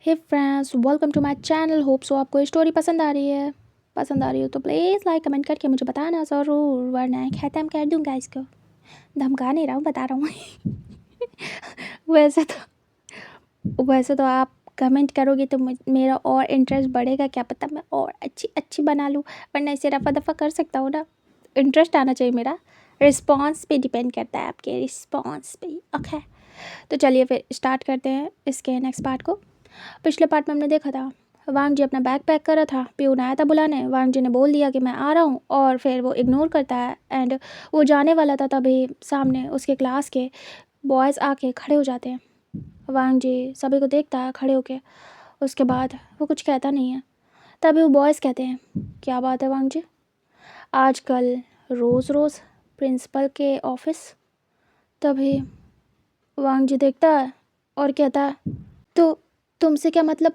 Hey friends, welcome to my channel. Hope so आपको ये story पसंद आ रही हो तो प्लीज़ लाइक कमेंट करके मुझे बताना ज़रूर, वरना ख़त्म कर दूँगा इसको। धमका नहीं रहा हूँ, बता रहा हूँ। वैसे तो आप कमेंट करोगे तो मेरा और इंटरेस्ट बढ़ेगा, क्या पता मैं और अच्छी अच्छी बना लूँ, वरना इसे रफा दफ़ा कर सकता हूँ ना। इंटरेस्ट आना चाहिए मेरा। रिस्पॉन्स पे डिपेंड करता है, आपके रिस्पॉन्स पे। ओके, तो चलिए फिर स्टार्ट करते हैं इसके नेक्स्ट पार्ट को। पिछले पार्ट में हमने देखा था वांग जी अपना बैग पैक कर रहा था, प्यून आया था बुलाने। वांग जी ने बोल दिया कि मैं आ रहा हूँ और फिर वो इग्नोर करता है एंड वो जाने वाला था, तभी सामने उसके क्लास के बॉयज़ आके खड़े हो जाते हैं। वांग जी सभी को देखता है खड़े होके, उसके बाद वो कुछ कहता नहीं है। तभी वो बॉयज़ कहते हैं, क्या बात है वांग जी, आजकल रोज़ रोज़ प्रिंसिपल के ऑफिस। तभी वांग जी देखता है और कहता है, तो तुमसे क्या मतलब।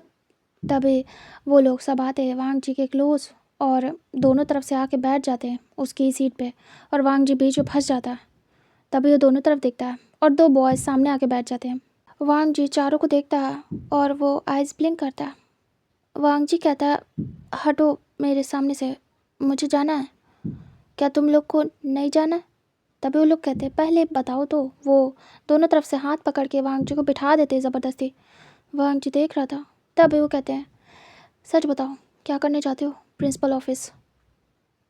तभी वो लोग सब आते हैं वांग जी के क्लोज और दोनों तरफ से आके बैठ जाते हैं उसकी सीट पे, और वांग जी बीच में फंस जाता है। तभी वो दोनों तरफ देखता है और दो बॉयज़ सामने आके बैठ जाते हैं। वांग जी चारों को देखता है और वो आइज़ ब्लिंक करता है। वांग जी कहता है, हटो मेरे सामने से, मुझे जाना है। क्या तुम लोग को नहीं जाना है? तभी वो लोग कहते हैं, पहले बताओ तो। वो दोनों तरफ से हाथ पकड़ के वांग जी को बिठा देते हैं ज़बरदस्ती। वांग जी देख रहा था। तभी वो कहते हैं, सच बताओ क्या करने चाहते हो प्रिंसिपल ऑफिस,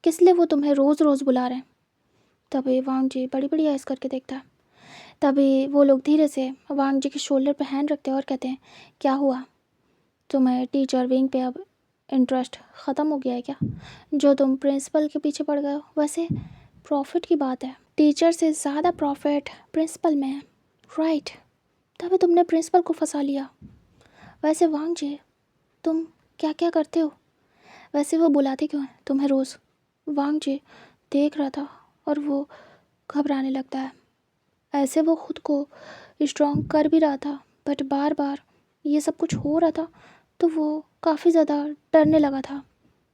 किस लिए वो तुम्हें रोज़ रोज़ बुला रहे हैं। तभी वांग जी बड़ी बड़ी आइज़ करके देखता है। तभी वो लोग धीरे से वांग जी के शोल्डर पे हैंड रखते हैं और कहते हैं, क्या हुआ, तुम्हें टीचर विंग पे अब इंटरेस्ट ख़त्म हो गया है क्या, जो तुम प्रिंसिपल के पीछे पड़ गए हो। वैसे प्रॉफिट की बात है, टीचर से ज़्यादा प्रॉफिट प्रिंसिपल में है, राइट। तभी तुमने प्रिंसिपल को फंसा लिया। वैसे वांग जी तुम क्या क्या करते हो, वैसे वो बुलाते क्यों हैं तुम्हें रोज़। वांग जी देख रहा था और वो घबराने लगता है। ऐसे वो खुद को स्ट्रॉन्ग कर भी रहा था, बट बार बार ये सब कुछ हो रहा था तो वो काफ़ी ज़्यादा डरने लगा था।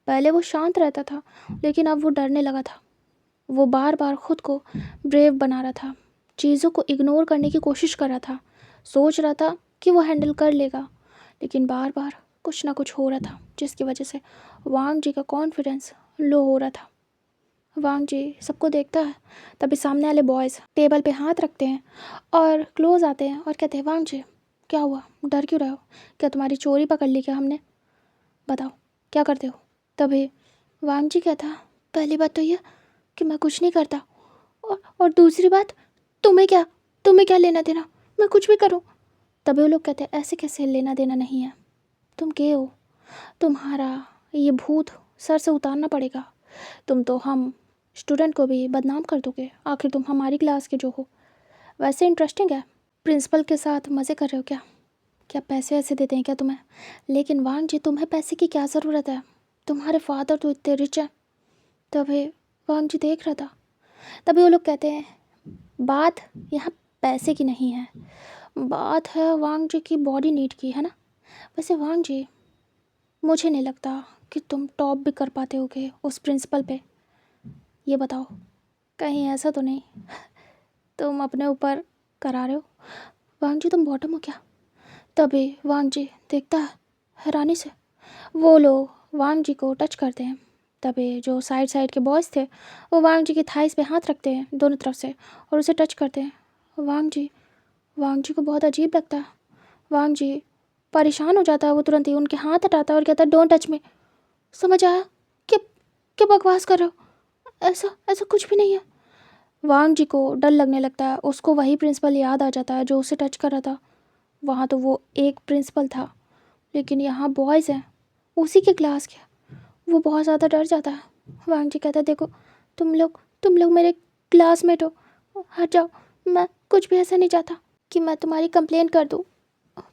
पहले वो शांत रहता था लेकिन अब वो डरने लगा था। वो बार बार खुद को ब्रेव बना रहा था, चीज़ों को इग्नोर करने की कोशिश कर रहा था, सोच रहा था कि वो हैंडल कर लेगा, लेकिन बार बार कुछ ना कुछ हो रहा था जिसकी वजह से वांग जी का कॉन्फिडेंस लो हो रहा था। वांग जी सबको देखता है। तभी सामने वाले बॉयज़ टेबल पे हाथ रखते हैं और क्लोज आते हैं और कहते हैं, वांग जी क्या हुआ, डर क्यों रहे हो, क्या तुम्हारी चोरी पकड़ ली क्या हमने, बताओ क्या करते हो। तभी वांग जी कहता, पहली बात तो यह कि मैं कुछ नहीं करता, और दूसरी बात, तुम्हें क्या लेना देना, मैं कुछ भी करूं। तभी वो लोग कहते हैं, ऐसे कैसे लेना देना नहीं है, तुम के हो, तुम्हारा ये भूत सर से उतारना पड़ेगा। तुम तो हम स्टूडेंट को भी बदनाम कर दोगे, आखिर तुम हमारी क्लास के जो हो। वैसे इंटरेस्टिंग है, प्रिंसिपल के साथ मज़े कर रहे हो क्या, क्या पैसे ऐसे देते हैं क्या तुम्हें। लेकिन वांग जी तुम्हें पैसे की क्या ज़रूरत है, तुम्हारे फादर तो इतने रिच हैं। तभी वांग जी देख रहा था। तभी वो लोग कहते हैं, बात यहाँ पैसे की नहीं है, बात है वांग जी की बॉडी नीड की, है ना। वैसे वांग जी मुझे नहीं लगता कि तुम टॉप भी कर पाते होगे उस प्रिंसिपल पे। ये बताओ कहीं ऐसा तो नहीं तुम अपने ऊपर करा रहे हो। वांग जी तुम बॉटम हो क्या। तभी वांग जी देखता है हैरानी से। वो लोग वांग जी को टच करते हैं। तभी जो साइड साइड के बॉयज़ थे वो वांग जी की थाइस पे हाथ रखते हैं दोनों तरफ से और उसे टच करते हैं। वांग जी को बहुत अजीब लगता है। वांग जी परेशान हो जाता है, वो तुरंत ही उनके हाथ हटाता है और कहता है, डोंट टच मी। समझ आया, क्या क्या बकवास कर रहे हो, ऐसा ऐसा कुछ भी नहीं है। वांग जी को डर लगने लगता है, उसको वही प्रिंसिपल याद आ जाता है जो उसे टच कर रहा था। वहाँ तो वो एक प्रिंसिपल था, लेकिन यहाँ बॉयज़ हैं उसी के क्लास के। वो बहुत ज़्यादा डर जाता है। वांग जी कहता है, देखो तुम लोग मेरे क्लासमेट हो, हट जाओ, मैं कुछ भी ऐसा नहीं चाहता कि मैं तुम्हारी कंप्लेंट कर दूँ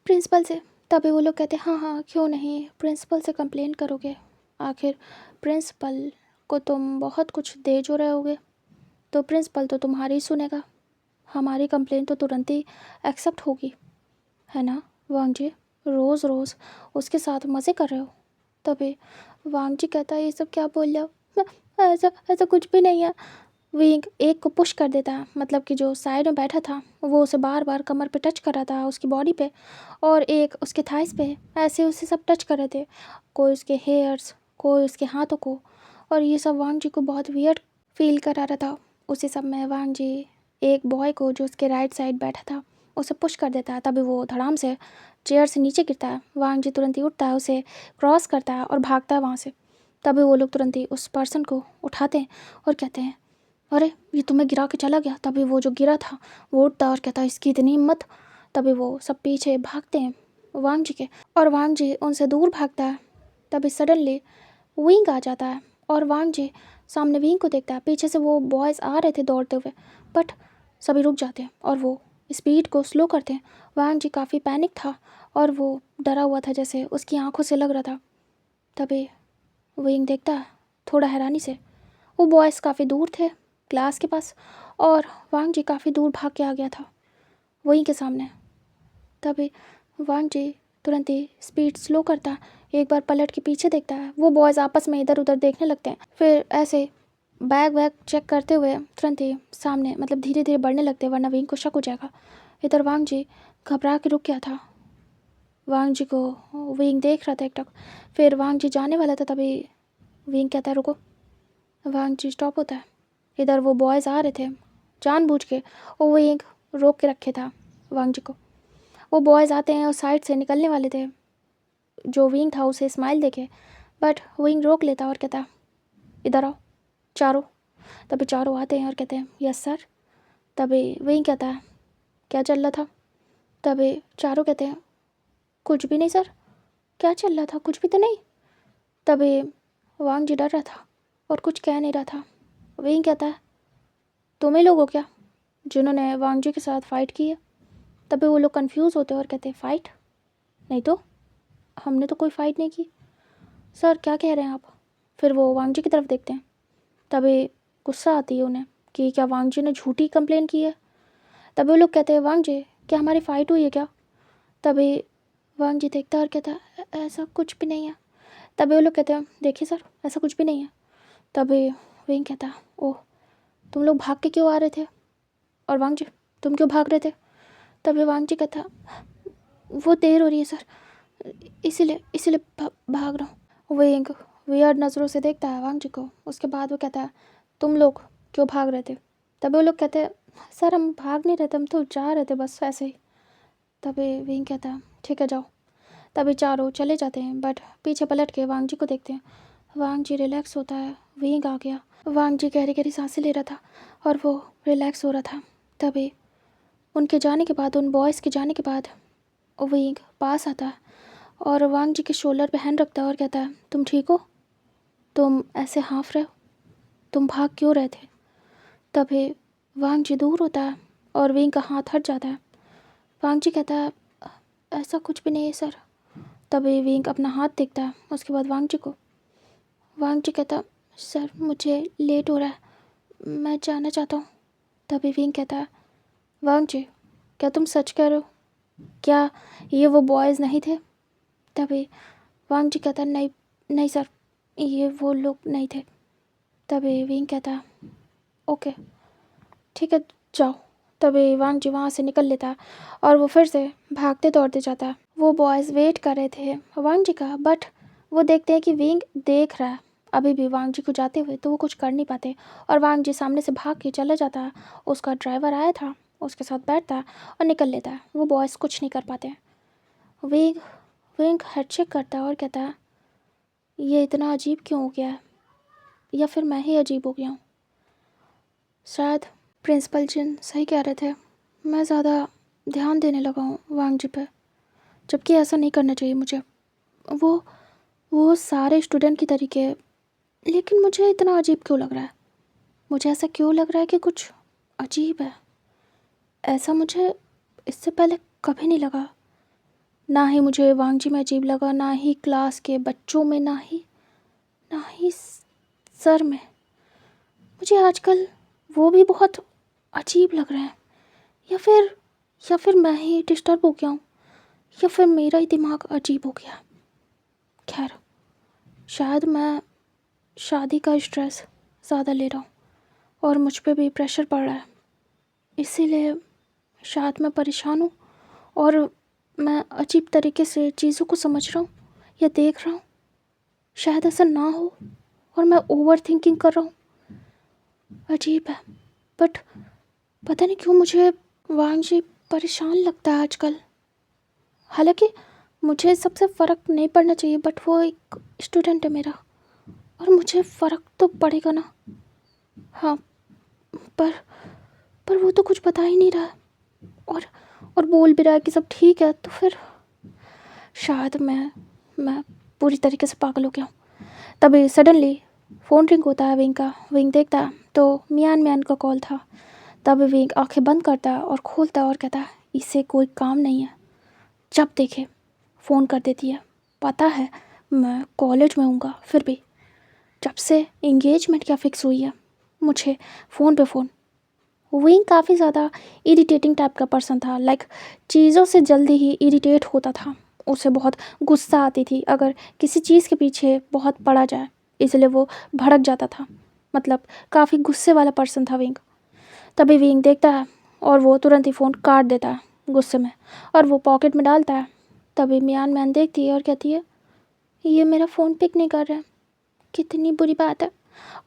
प्रिंसिपल से। तभी वो लोग कहते हैं, हाँ हाँ क्यों नहीं, प्रिंसिपल से कंप्लेंट करोगे, आखिर प्रिंसिपल को तुम बहुत कुछ दे जो रहे होगे, तो प्रिंसिपल तो तुम्हारी ही सुनेगा, हमारी कंप्लेंट तो तुरंत ही एक्सेप्ट होगी, है ना। वांग जी रोज़ रोज़ उसके साथ मज़े कर रहे हो। तभी वांग जी कहता है, ये सब क्या बोल रहे हो, ऐसा ऐसा कुछ भी नहीं है। विंग एक को पुश कर देता है, मतलब कि जो साइड में बैठा था वो उसे बार बार कमर पे टच कर रहा था, उसकी बॉडी पे, और एक उसके थाइस पे, ऐसे उसे सब टच कर रहे थे, कोई उसके हेयर्स, कोई उसके हाथों को। और ये सब वांग जी को बहुत वियर्ड फील करा रहा था। उसी सब में वांग जी एक बॉय को जो उसके राइट साइड बैठा था उसे पुश कर देता है, तभी वो धड़ाम से चेयर से नीचे गिरता है। वांग जी तुरंत ही उठता है, उसे क्रॉस करता है और भागता है वहाँ से। तभी वो लोग तुरंत ही उस पर्सन को उठाते हैं और कहते हैं, अरे ये तुम्हें गिरा के चला गया। तभी वो जो गिरा था वो उठता और कहता है, इसकी इतनी हिम्मत। तभी वो सब पीछे भागते हैं वांग जी के, और वांग जी उनसे दूर भागता है। तभी सडनली विंग आ जाता है और वांग जी सामने विंग को देखता है। पीछे से वो बॉयज़ आ रहे थे दौड़ते हुए, बट सभी रुक जाते हैं और वो स्पीड को स्लो करते हैं। वांग जी काफ़ी पैनिक था और वो डरा हुआ था, जैसे उसकी आंखों से लग रहा था। तभी विंग देखता है थोड़ा हैरानी से, वो बॉयज़ काफ़ी दूर थे क्लास के पास, और वांग जी काफ़ी दूर भाग के आ गया था वहीं के सामने। तभी वांग जी तुरंत ही स्पीड स्लो करता, एक बार पलट के पीछे देखता है। वो बॉयज़ आपस में इधर उधर देखने लगते हैं, फिर ऐसे बैग वैग चेक करते हुए तुरंत ही सामने, मतलब धीरे धीरे बढ़ने लगते हैं, वरना विंग को शक हो जाएगा। इधर वांग जी घबरा के रुक गया था। वांग जी को विंग देख रहा था एकटक, फिर वांग जी जाने वाला था, तभी विंग कहता है रुको। वांग जी स्टॉप होता है। इधर वो बॉयज़ आ रहे थे जानबूझ के, और वो एक रोक के रखे था वांग जी को। वो बॉयज़ आते हैं और साइड से निकलने वाले थे, जो विंग था उसे स्माइल देके, बट विंग रोक लेता और कहता, इधर आओ चारों। तभी चारों आते हैं और कहते हैं, यस सर। तभी विंग कहता है, क्या चल रहा था। तभी चारों कहते हैं, कुछ भी नहीं सर। क्या चल रहा था, कुछ भी तो नहीं। तभी वांग जी डर रहा था और कुछ कह नहीं रहा था। विंग कहता है, तुम ही लोग हो क्या जिन्होंने वांग जी के साथ फ़ाइट की है। तभी वो लोग कंफ्यूज होते हैं और कहते हैं, फ़ाइट नहीं तो, हमने तो कोई फ़ाइट नहीं की सर, क्या कह रहे हैं आप। फिर वो वांग जी की तरफ देखते हैं। तभी गुस्सा आती है उन्हें कि क्या वांग जी ने झूठी कंप्लेन की है। तभी वो लोग कहते हैं, वांग जी क्या हमारी फ़ाइट हुई है क्या। तभी वांग जी देखता है और कहता है, ऐसा कुछ भी नहीं है। तभी वो लोग कहते हैं, देखिए सर ऐसा कुछ भी नहीं है। तभी विंग कहता है, ओह तुम लोग भाग के क्यों आ रहे थे, और वांग जी तुम क्यों भाग रहे थे। तभी वांग जी कहता, वो देर हो रही है सर, इसीलिए भाग रहा हूँ। विंग वियर्ड नज़रों से देखता है वांग जी को। उसके बाद वो कहता है, तुम लोग क्यों भाग रहे थे। तभी वो लोग कहते हैं, सर हम भाग नहीं रहे थे, हम तो जा रहे थे बस ऐसे ही। तभी विंग कहता है, ठीक है जाओ। तभी चारों चले जाते हैं, बट पीछे पलट के वांग जी को देखते हैं। वांग जी रिलैक्स होता है, विंग आ गया। वांग जी गहरी गहरी सांसें ले रहा था और वो रिलैक्स हो रहा था। तभी उनके जाने के बाद, उन बॉयज़ के जाने के बाद, विंग पास आता है और वांग जी के शोल्डर पे हैंड रखता है और कहता है, तुम ठीक हो, तुम ऐसे हाँफ रहे हो, तुम भाग क्यों रहे थे। तभी वांग जी दूर होता है और विंग का हाथ हट जाता है। वांग जी कहता है, ऐसा कुछ भी नहीं है सर। तभी विंग अपना हाथ देखता है, उसके बाद वांग जी को। वांग जी कहता, सर मुझे लेट हो रहा है, मैं जाना चाहता हूँ। तभी विंग कहता है, वांग जी क्या तुम सच कह रहे हो, क्या ये वो बॉयज़ नहीं थे। तभी वांग जी कहता, नहीं नहीं सर, ये वो लोग नहीं थे। तभी विंग कहता, ओके ठीक है जाओ। तभी वांग जी वहाँ से निकल लेता है और वो फिर से भागते दौड़ते जाता है। वो बॉयज़ वेट कर रहे थे वांग जी का, बट वो देखते हैं कि विंग देख रहा है अभी भी वांग जी को जाते हुए, तो वो कुछ कर नहीं पाते और वांग जी सामने से भाग के चला जाता है। उसका ड्राइवर आया था, उसके साथ बैठता है और निकल लेता है। वो बॉयज़ कुछ नहीं कर पाते। विंग विंग हेड चेक करता है और कहता है, ये इतना अजीब क्यों हो गया है, या फिर मैं ही अजीब हो गया हूँ। शायद प्रिंसिपल जिन सही कह रहे थे, मैं ज़्यादा ध्यान देने लगा हूँ वांग जी पे, जबकि ऐसा नहीं करना चाहिए मुझे। वो वो सारे स्टूडेंट की तरीके, लेकिन मुझे इतना अजीब क्यों लग रहा है। मुझे ऐसा क्यों लग रहा है कि कुछ अजीब है। ऐसा मुझे इससे पहले कभी नहीं लगा। ना ही मुझे वांग जी में अजीब लगा, ना ही क्लास के बच्चों में, ना ही सर में। मुझे आजकल वो भी बहुत अजीब लग रहे हैं, या फिर मैं ही डिस्टर्ब हो गया हूँ, या फिर मेरा ही दिमाग अजीब हो गया। खैर, शायद मैं शादी का स्ट्रेस ज़्यादा ले रहा हूँ, और मुझ पे भी प्रेशर पड़ रहा है, इसीलिए शायद मैं परेशान हूँ और मैं अजीब तरीके से चीज़ों को समझ रहा हूँ या देख रहा हूँ। शायद ऐसा ना हो और मैं ओवर थिंकिंग कर रहा हूँ। अजीब है, बट पता नहीं क्यों मुझे वांगजी परेशान लगता है आजकल। हालांकि मुझे सबसे फ़र्क नहीं पड़ना चाहिए, बट वो एक स्टूडेंट है मेरा और मुझे फ़र्क तो पड़ेगा ना। हाँ, पर पर वो तो कुछ बता ही नहीं रहा है और बोल भी रहा है कि सब ठीक है। तो फिर शायद मैं पूरी तरीके से पागल हो गया हूँ। तभी सडनली फ़ोन रिंग होता है विंग का। विंग देखता है तो मियान मियान का कॉल था। तभी विंग आंखें बंद करता है और खोलता है और कहता है इसे कोई काम नहीं है। जब देखे फ़ोन कर देती है। पता है मैं कॉलेज में हूँगा, फिर भी जब से इंगेजमेंट क्या फिक्स हुई है मुझे फ़ोन पे फ़ोन। विंग काफ़ी ज़्यादा इरिटेटिंग टाइप का पर्सन था। लाइक चीज़ों से जल्दी ही इरिटेट होता था। उसे बहुत गुस्सा आती थी अगर किसी चीज़ के पीछे बहुत पड़ा जाए, इसलिए वो भड़क जाता था। मतलब काफ़ी गुस्से वाला पर्सन था विंग। तभी विंग देखता है और वो तुरंत ही फ़ोन काट देता है गुस्से में और वो पॉकेट में डालता है। तभी मियान मैन देखती है और कहती है ये मेरा फ़ोन पिक नहीं कर रहा है, कितनी बुरी बात है।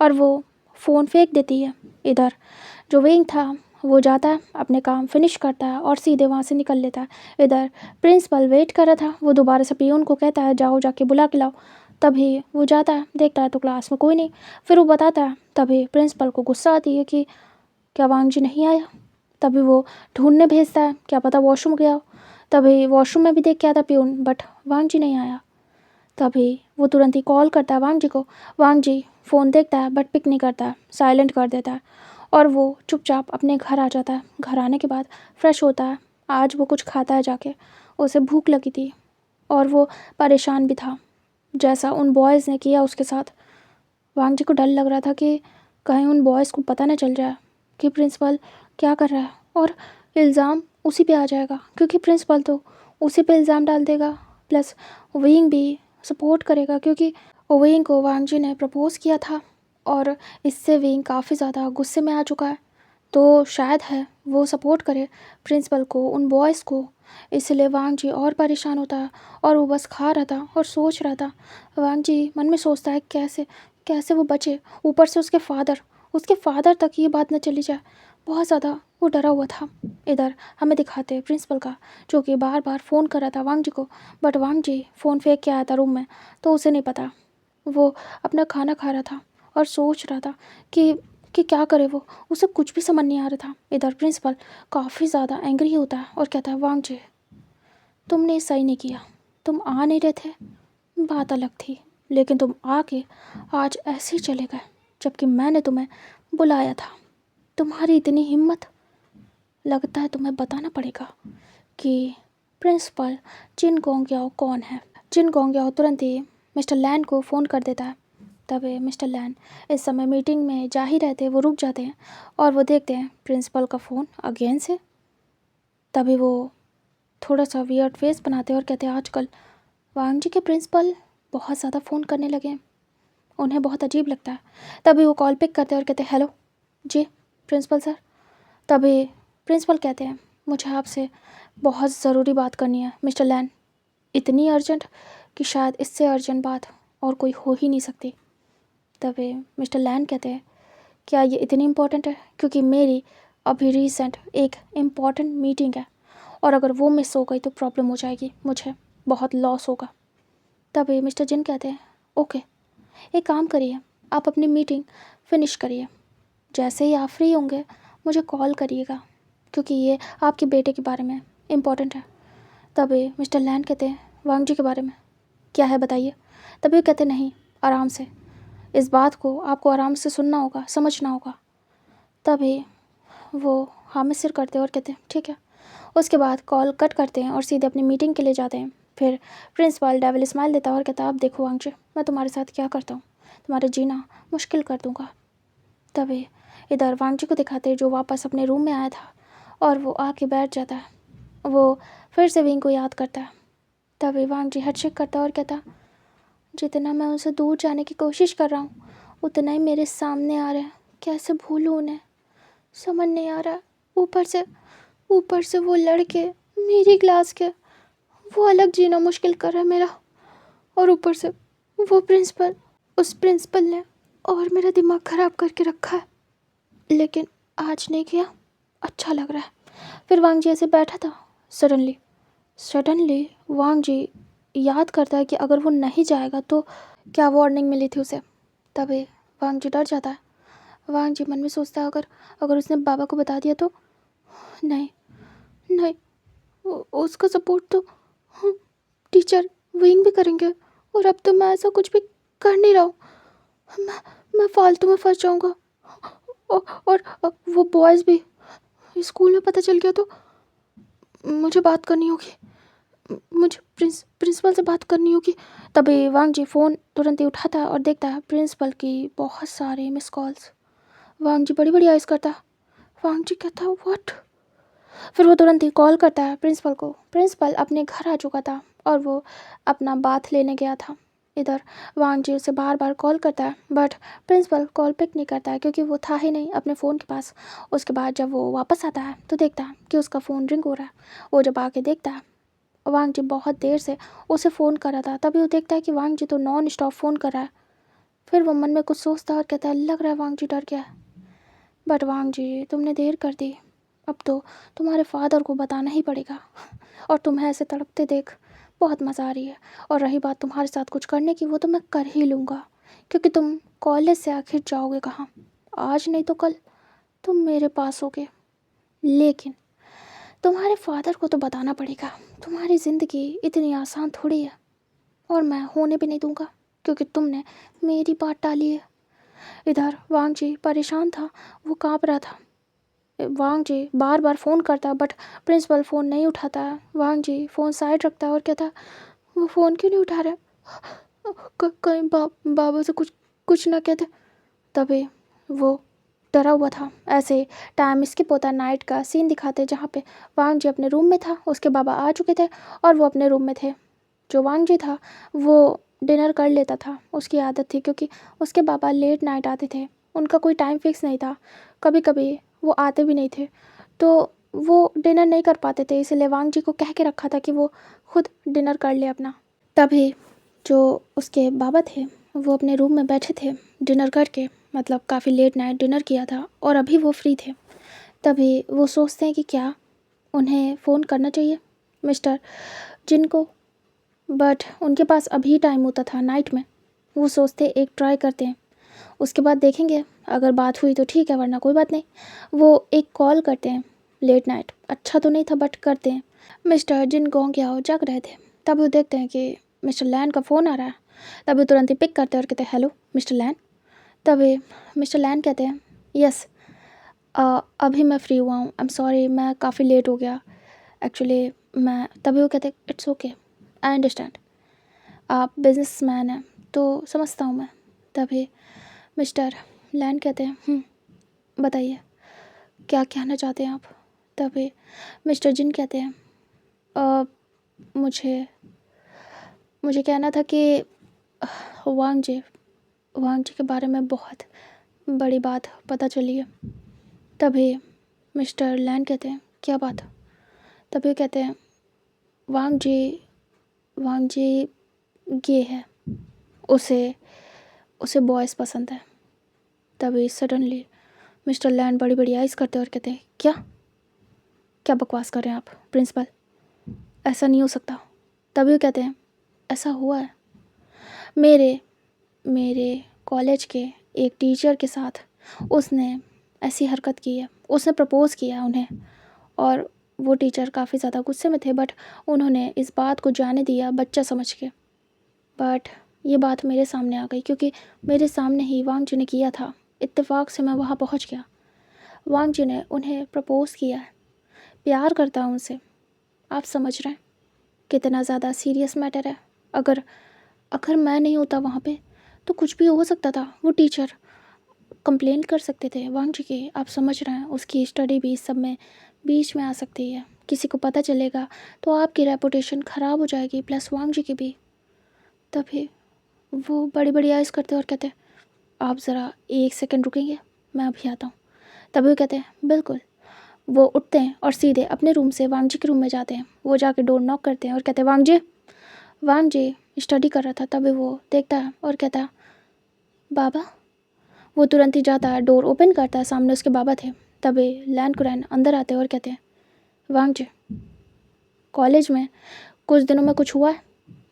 और वो फ़ोन फेंक देती है। इधर जो विंग था वो जाता है, अपने काम फिनिश करता है और सीधे वहाँ से निकल लेता है। इधर प्रिंसिपल वेट कर रहा था। वो दोबारा से पियून को कहता है जाओ जाके बुला के लाओ। तभी वो जाता है, देखता है तो क्लास में कोई नहीं। फिर वो बताता है। तभी प्रिंसिपल को गुस्सा आती है कि क्या वांगजी नहीं आया। तभी वो ढूंढने भेजता है, क्या पता वॉशरूम गया हो। तभी वॉशरूम में भी देख के आता पियून, बट वांगजी नहीं आया। तभी वो तुरंत ही कॉल करता है वांगजी को। वांगजी फ़ोन देखता है बट पिक नहीं करता है, साइलेंट कर देता है और वो चुपचाप अपने घर आ जाता है। घर आने के बाद फ्रेश होता है। आज वो कुछ खाता है जाके, उसे भूख लगी थी और वो परेशान भी था जैसा उन बॉयज़ ने किया उसके साथ। वांगजी को डर लग रहा था कि कहीं उन बॉयज़ को पता न चल जाए कि प्रिंसिपल क्या कर रहा है और इल्ज़ाम उसी पे आ जाएगा, क्योंकि प्रिंसिपल तो उसी पे इल्ज़ाम डाल देगा। प्लस विंग भी सपोर्ट करेगा क्योंकि विंग को वांगजी ने प्रपोज़ किया था और इससे विंग काफ़ी ज़्यादा गुस्से में आ चुका है। तो शायद है वो सपोर्ट करे प्रिंसिपल को, उन बॉयज़ को। इसलिए वांगजी और परेशान होता है और वो बस खा रहा था और सोच रहा था। वांगजी मन में सोचता है कैसे कैसे वो बचे। ऊपर से उसके फादर तक ये बात न चली जाए। बहुत ज़्यादा वो डरा हुआ था। इधर हमें दिखाते हैं प्रिंसिपल का, जो कि बार बार फ़ोन कर रहा था वांगजी को, बट वांगजी फ़ोन फेंक के आया था रूम में, तो उसे नहीं पता। वो अपना खाना खा रहा था और सोच रहा था कि क्या करे वो, उसे कुछ भी समझ नहीं आ रहा था। इधर प्रिंसिपल काफ़ी ज़्यादा एंग्री होता है और कहता है वांगजी तुमने सही नहीं किया, तुम आ नहीं रहे थे, बात अलग थी, लेकिन तुम आके आज ऐसे ही चले गए जबकि मैंने तुम्हें बुलाया था। तुम्हारी इतनी हिम्मत, लगता है तुम्हें बताना पड़ेगा कि प्रिंसिपल जिन गोंगयाओ कौन है। जिन गोंगयाओ तुरंत ही मिस्टर लैन को फ़ोन कर देता है। तभी मिस्टर लैन इस समय मीटिंग में जा ही रहते हैं, वो रुक जाते हैं और वो देखते हैं प्रिंसिपल का फ़ोन अगेन से। तभी वो थोड़ा सा वियर्ड फेस बनाते हैं और कहते हैं आजकल वांगजी के प्रिंसिपल बहुत ज़्यादा फ़ोन करने लगे हैं, उन्हें बहुत अजीब लगता है। तभी वो कॉल पिक करते हैं और कहते हैं हेलो जी प्रिंसिपल सर। तभी प्रिंसिपल कहते हैं मुझे आपसे बहुत ज़रूरी बात करनी है मिस्टर लैन, इतनी अर्जेंट कि शायद इससे अर्जेंट बात और कोई हो ही नहीं सकती। तभी मिस्टर लैन कहते हैं क्या ये इतनी इम्पोर्टेंट है, क्योंकि मेरी अभी रिसेंट एक इम्पॉर्टेंट मीटिंग है और अगर वो मिस हो गई तो प्रॉब्लम हो जाएगी, मुझे बहुत लॉस होगा। तभी मिस्टर जिन कहते हैं ओके, एक काम करिए, आप अपनी मीटिंग फिनिश करिए, जैसे ही आप फ्री होंगे मुझे कॉल करिएगा, क्योंकि ये आपके बेटे के बारे में इम्पॉर्टेंट है। तभी मिस्टर लैन कहते हैं वांगजी के बारे में क्या है बताइए। तभी वो कहते नहीं, आराम से, इस बात को आपको आराम से सुनना होगा, समझना होगा। तभी वो हाँ में सिर करते हैं और कहते हैं ठीक है। उसके बाद कॉल कट करते हैं और सीधे अपनी मीटिंग के लिए जाते हैं। फिर प्रिंसिपल डेविल स्माइल देता है और कहता है अब देखो वांगजी, मैं तुम्हारे साथ क्या करता हूँ, तुम्हारा जीना मुश्किल कर दूँगा। तभी इधर वांगजी को दिखाते हैं जो वापस अपने रूम में आया था और वो आके बैठ जाता है। वो फिर से विंग को याद करता है। तभी वांगजी हेडशेक करता है और कहता जितना मैं उनसे दूर जाने की कोशिश कर रहा हूँ उतना ही मेरे सामने आ रहे हैं। कैसे भूलूं उन्हें, समझ नहीं आ रहा। ऊपर से वो लड़के मेरी क्लास के, वो अलग जीना मुश्किल कर रहा है मेरा, और ऊपर से वो प्रिंसिपल, उस प्रिंसिपल ने और मेरा दिमाग ख़राब करके रखा है। लेकिन आज नहीं किया, अच्छा लग रहा है। फिर वांग जी ऐसे बैठा था, सडनली वांग जी याद करता है कि अगर वो नहीं जाएगा तो क्या वार्निंग मिली थी उसे। तभी वांग जी डर जाता है। वांग जी मन में सोचता है अगर उसने बाबा को बता दिया तो नहीं, नहीं, उसका सपोर्ट तो टीचर विंग भी करेंगे, और अब तो मैं ऐसा कुछ भी कर नहीं रहा हूँ। मैं फालतू में फंस जाऊँगा, और वो बॉयज़ भी स्कूल में पता चल गया तो मुझे बात करनी होगी, मुझे प्रिंसिपल से बात करनी होगी। तभी वांग जी फ़ोन तुरंत ही उठाता है और देखता है प्रिंसिपल की बहुत सारे मिस कॉल्स। वांग जी बड़ी बड़ी आइज़ करता है। वांग जी कहता है व्हाट। फिर वो तुरंत ही कॉल करता है प्रिंसिपल को। प्रिंसिपल अपने घर आ चुका था और वो अपना बाथ लेने गया था। इधर वांग जी उसे बार बार कॉल करता है, बट प्रिंसिपल कॉल पिक नहीं करता है क्योंकि वो था ही नहीं अपने फ़ोन के पास। उसके बाद जब वो वापस आता है तो देखता है कि उसका फ़ोन रिंग हो रहा है। वो जब आके देखता है, वांग जी बहुत देर से उसे फ़ोन कर रहा था। तभी वो देखता है कि वांग जी तो नॉन स्टॉप फ़ोन कर रहा है। फिर वो मन में कुछ सोचता है और कहता है लग रहा है वांग जी डर गया है। बट वांग जी तुमने देर कर दी, अब तो तुम्हारे फादर को बताना ही पड़ेगा। और तुम्हें ऐसे तड़पते देख बहुत मज़ा आ रही है। और रही बात तुम्हारे साथ कुछ करने की, वो तो मैं कर ही लूँगा, क्योंकि तुम कॉलेज से आखिर जाओगे कहाँ, आज नहीं तो कल तुम मेरे पास होगे। लेकिन तुम्हारे फादर को तो बताना पड़ेगा, तुम्हारी ज़िंदगी इतनी आसान थोड़ी है, और मैं होने भी नहीं दूँगा क्योंकि तुमने मेरी बात टाली है। इधर वांग जी परेशान था, वो काँप रहा था। वांग जी बार बार फ़ोन करता बट प्रिंसिपल फ़ोन नहीं उठाता है। वांग जी फ़ोन साइड रखता है और कहता वो फ़ोन क्यों नहीं उठा रहा है, कहीं बाबा से कुछ कुछ ना कहते। तभी वो डरा हुआ था। ऐसे टाइम स्किप होता, नाइट का सीन दिखाते जहाँ पे वांग जी अपने रूम में था, उसके बाबा आ चुके थे और वो अपने रूम में थे। जो वांग जी था वो डिनर कर लेता था, उसकी आदत थी, क्योंकि उसके बाबा लेट नाइट आते थे, उनका कोई टाइम फिक्स नहीं था, कभी कभी वो आते भी नहीं थे, तो वो डिनर नहीं कर पाते थे। इसलिए वांग जी को कह के रखा था कि वो खुद डिनर कर ले अपना। तभी जो उसके बाबा थे वो अपने रूम में बैठे थे डिनर करके, मतलब काफ़ी लेट नाइट डिनर किया था और अभी वो फ्री थे। तभी वो सोचते हैं कि क्या उन्हें फ़ोन करना चाहिए मिस्टर जिन को, बट उनके पास अभी टाइम होता था नाइट में। वो सोचते एक ट्राई करते हैं, उसके बाद देखेंगे, अगर बात हुई तो ठीक है, वरना कोई बात नहीं। वो एक कॉल करते हैं लेट नाइट, अच्छा तो नहीं था बट करते हैं। मिस्टर जिन गोंग क्या जग रहे थे, तब वो देखते हैं कि मिस्टर लैन का फ़ोन आ रहा है। तभी तुरंत ही पिक करते हैं और कहते हैं हेलो मिस्टर लैन। तभी मिस्टर लैन कहते हैं यस, अभी मैं फ्री हुआ हूँ, आई एम सॉरी मैं काफ़ी लेट हो गया एक्चुअली। मैं तभी वो कहते हैं इट्स ओके, आई अंडरस्टैंड, आप बिजनेसमैन हैं तो समझता हूँ मैं। तभी मिस्टर लैन कहते हैं बताइए क्या कहना चाहते हैं आप। तभी मिस्टर जिन कहते हैं मुझे मुझे कहना था कि वांग जी के बारे में बहुत बड़ी बात पता चली है। तभी मिस्टर लैन कहते हैं क्या बात। तभी कहते हैं वांग जी गे है, उसे बॉयज़ पसंद है। तभी सडनली मिस्टर लैन बड़ी बड़ी आइज़ करते और कहते हैं क्या बकवास कर रहे हैं आप प्रिंसिपल, ऐसा नहीं हो सकता। तभी वो कहते हैं ऐसा हुआ है, मेरे कॉलेज के एक टीचर के साथ उसने ऐसी हरकत की है, उसने प्रपोज़ किया उन्हें, और वो टीचर काफ़ी ज़्यादा गुस्से में थे, बट उन्होंने इस बात को जाने दिया बच्चा समझ के। बट ये बात मेरे सामने आ गई क्योंकि मेरे सामने ही वांग जी ने किया था, इत्तेफाक से मैं वहाँ पहुँच गया। वांग जी ने उन्हें प्रपोज़ किया है, प्यार करता हूँ उनसे। आप समझ रहे हैं कितना ज़्यादा सीरियस मैटर है। अगर अगर मैं नहीं होता वहाँ पे तो कुछ भी हो सकता था। वो टीचर कंप्लेन कर सकते थे वांग जी की, आप समझ रहे हैं, उसकी स्टडी भी इस सब में बीच में आ सकती है, किसी को पता चलेगा तो आपकी रेपुटेशन ख़राब हो जाएगी, प्लस वांग जी की भी। तभी वो बड़ी बड़ी आइज़ करते और कहते आप ज़रा 1 सेकंड रुकेंगे, मैं अभी आता हूँ। तभी वो कहते हैं बिल्कुल। वो उठते हैं और सीधे अपने रूम से वांग जी के रूम में जाते हैं। वो जाके डोर नॉक करते हैं और कहते हैं वांग जी स्टडी कर रहा था। तभी वो देखता है और कहता है बाबा। वो तुरंत ही जाता है, डोर ओपन करता है, सामने उसके बाबा थे। तभी लैन कुरैन अंदर आते हैं और कहते हैं वांग जी कॉलेज में कुछ दिनों में कुछ हुआ है।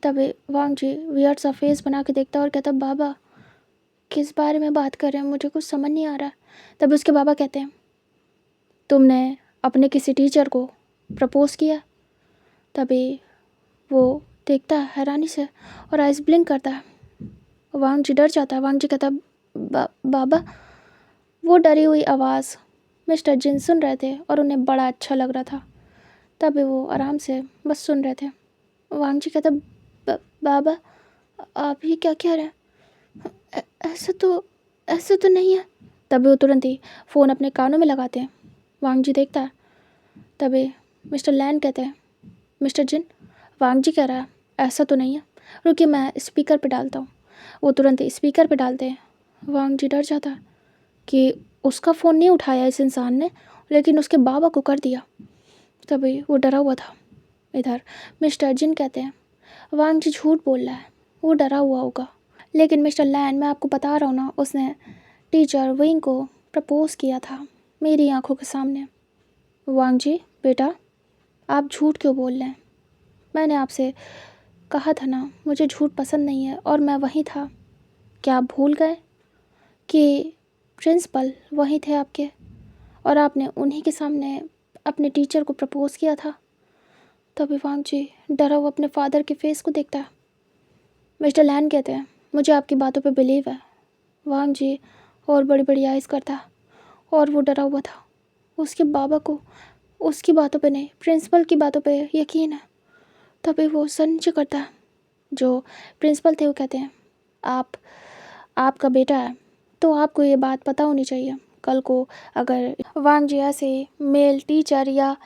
तभी वांग जी वियर्ड सा फेस बना के देखता है और कहता है बाबा किस बारे में बात कर रहे हैं, मुझे कुछ समझ नहीं आ रहा। तभी उसके बाबा कहते हैं तुमने अपने किसी टीचर को प्रपोज किया। तभी वो देखता है हैरानी से और आइस ब्लिंक करता है। वांग जी डर जाता है। वांग जी कहता है बाबा। वो डरी हुई आवाज़ मिस्टर जिन सुन रहे थे और उन्हें बड़ा अच्छा लग रहा था। तभी वो आराम से बस सुन रहे थे। वांग जी कहता बाबा आप ये क्या कह रहे हैं, ऐसा तो नहीं है। तभी वो तुरंत ही फ़ोन अपने कानों में लगाते हैं। वांग जी देखता है। तभी मिस्टर लैन कहते हैं मिस्टर जिन वांग जी कह रहा है ऐसा तो नहीं है, रुकिए मैं स्पीकर पे डालता हूँ। वो तुरंत ही स्पीकर पे डालते हैं। वांग जी डर जाता है कि उसका फ़ोन नहीं उठाया इस इंसान ने, लेकिन उसके बाबा को कर दिया। तभी वो डरा हुआ था। इधर मिस्टर जिन कहते हैं वांग जी झूठ बोल रहा है, वो डरा हुआ होगा। लेकिन मिस्टर लैन मैं आपको बता रहा हूँ ना, उसने टीचर विंग को प्रपोज़ किया था मेरी आंखों के सामने। वांग जी बेटा आप झूठ क्यों बोल रहे हैं, मैंने आपसे कहा था ना मुझे झूठ पसंद नहीं है और मैं वहीं था। क्या आप भूल गए कि प्रिंसिपल वहीं थे आपके और आपने उन्हीं के सामने अपने टीचर को प्रपोज़ किया था। तभी वांग जी डरा हुआ अपने फादर के फेस को देखता है। मिस्टर लैन कहते हैं मुझे आपकी बातों पे बिलीव है। वांग जी और बड़ी बड़ी आइज़ करता और वो डरा हुआ था। उसके बाबा को उसकी बातों पे नहीं, प्रिंसिपल की बातों पे यकीन है। तभी वो सर नीचे करता है। जो प्रिंसिपल थे वो कहते हैं आपका बेटा है तो आपको ये बात पता होनी चाहिए। कल को अगर वांग जी ऐसे मेल टीचर या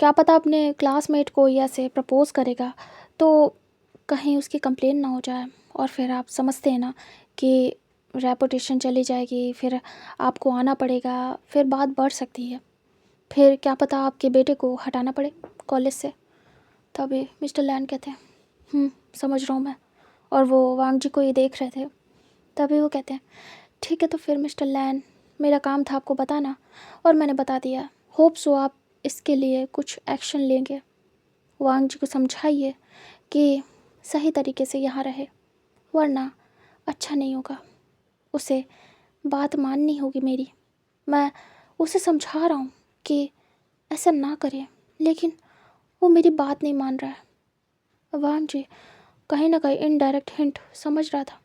क्या पता अपने क्लासमेट को या से प्रपोज करेगा तो कहीं उसकी कंप्लेन ना हो जाए और फिर आप समझते हैं ना कि रेपुटेशन चली जाएगी, फिर आपको आना पड़ेगा, फिर बात बढ़ सकती है, फिर क्या पता आपके बेटे को हटाना पड़े कॉलेज से। तभी मिस्टर लैन कहते हैं समझ रहा हूँ मैं। और वो वांग जी को ये देख रहे थे। तभी वो कहते हैं ठीक है तो फिर मिस्टर लैन मेरा काम था आपको बताना और मैंने बता दिया। होप सो आप इसके लिए कुछ एक्शन लेंगे। वांग जी को समझाइए कि सही तरीके से यहाँ रहे, वरना अच्छा नहीं होगा। उसे बात माननी होगी मेरी। मैं उसे समझा रहा हूँ कि ऐसा ना करे, लेकिन वो मेरी बात नहीं मान रहा है। वांग जी कहीं ना कहीं इनडायरेक्ट हिंट समझ रहा था।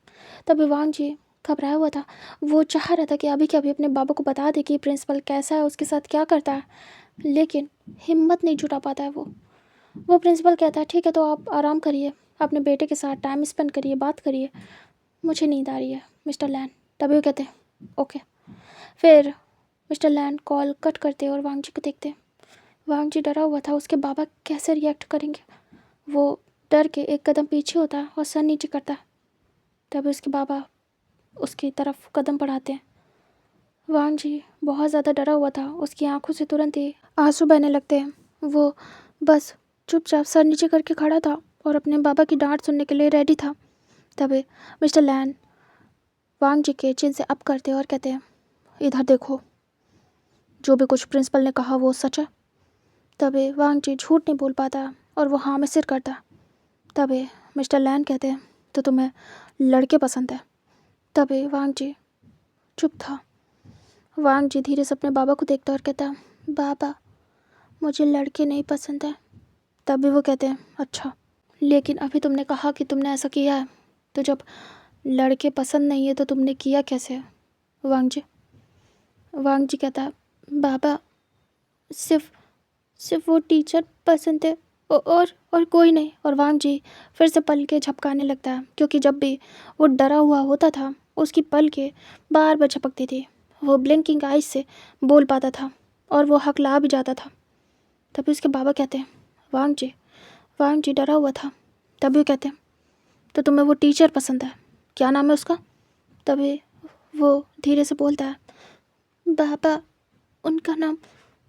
तभी वांग जी घबराया हुआ था। वो चाह रहा था कि अभी के अभी अपने बाबा को बता दे कि प्रिंसिपल कैसा है, उसके साथ क्या करता है, लेकिन हिम्मत नहीं जुटा पाता है वो प्रिंसिपल कहता है ठीक है तो आप आराम करिए, अपने बेटे के साथ टाइम स्पेंड करिए, बात करिए, मुझे नींद आ रही है मिस्टर लैन। तभी वो कहते हैं ओके। फिर मिस्टर लैन कॉल कट करते और वांग जी को देखते। वांग जी डरा हुआ था, उसके बाबा कैसे रिएक्ट करेंगे। वो डर के एक कदम पीछे होता है और सर नीचे करता है। तभी उसके बाबा उसकी तरफ कदम बढ़ाते हैं। वांग जी बहुत ज़्यादा डरा हुआ था, उसकी आंखों से तुरंत ही आंसू बहने लगते हैं। वो बस चुपचाप सर नीचे करके खड़ा था और अपने बाबा की डांट सुनने के लिए रेडी था। तभी मिस्टर लैन वांग जी के चिन से अप करते और कहते हैं इधर देखो, जो भी कुछ प्रिंसिपल ने कहा वो सच है। तभी वांग जी झूठ नहीं बोल पाता और वो हाँ में सिर करता। तभी मिस्टर लैन कहते हैं तो तुम्हें लड़के पसंद है। तभी वांग जी चुप था। वांग जी धीरे से अपने बाबा को देखता और कहता बाबा मुझे लड़के नहीं पसंद है। तभी वो कहते हैं अच्छा, लेकिन अभी तुमने कहा कि तुमने ऐसा किया है, तो जब लड़के पसंद नहीं है तो तुमने किया कैसे। वांग जी कहता है बाबा सिर्फ वो टीचर पसंद है और कोई नहीं। और वांग जी फिर से पलकें झपकाने लगता है, क्योंकि जब भी वो डरा हुआ होता था उसकी पलकें बार बार झपकती थी। वो ब्लिंकिंग आइज से बोल पाता था और वो हकला भी जाता था। तभी उसके बाबा कहते हैं वांग जी डरा हुआ था। तभी वो कहते हैं तो तुम्हें वो टीचर पसंद है, क्या नाम है उसका। तभी वो धीरे से बोलता है बाबा, उनका नाम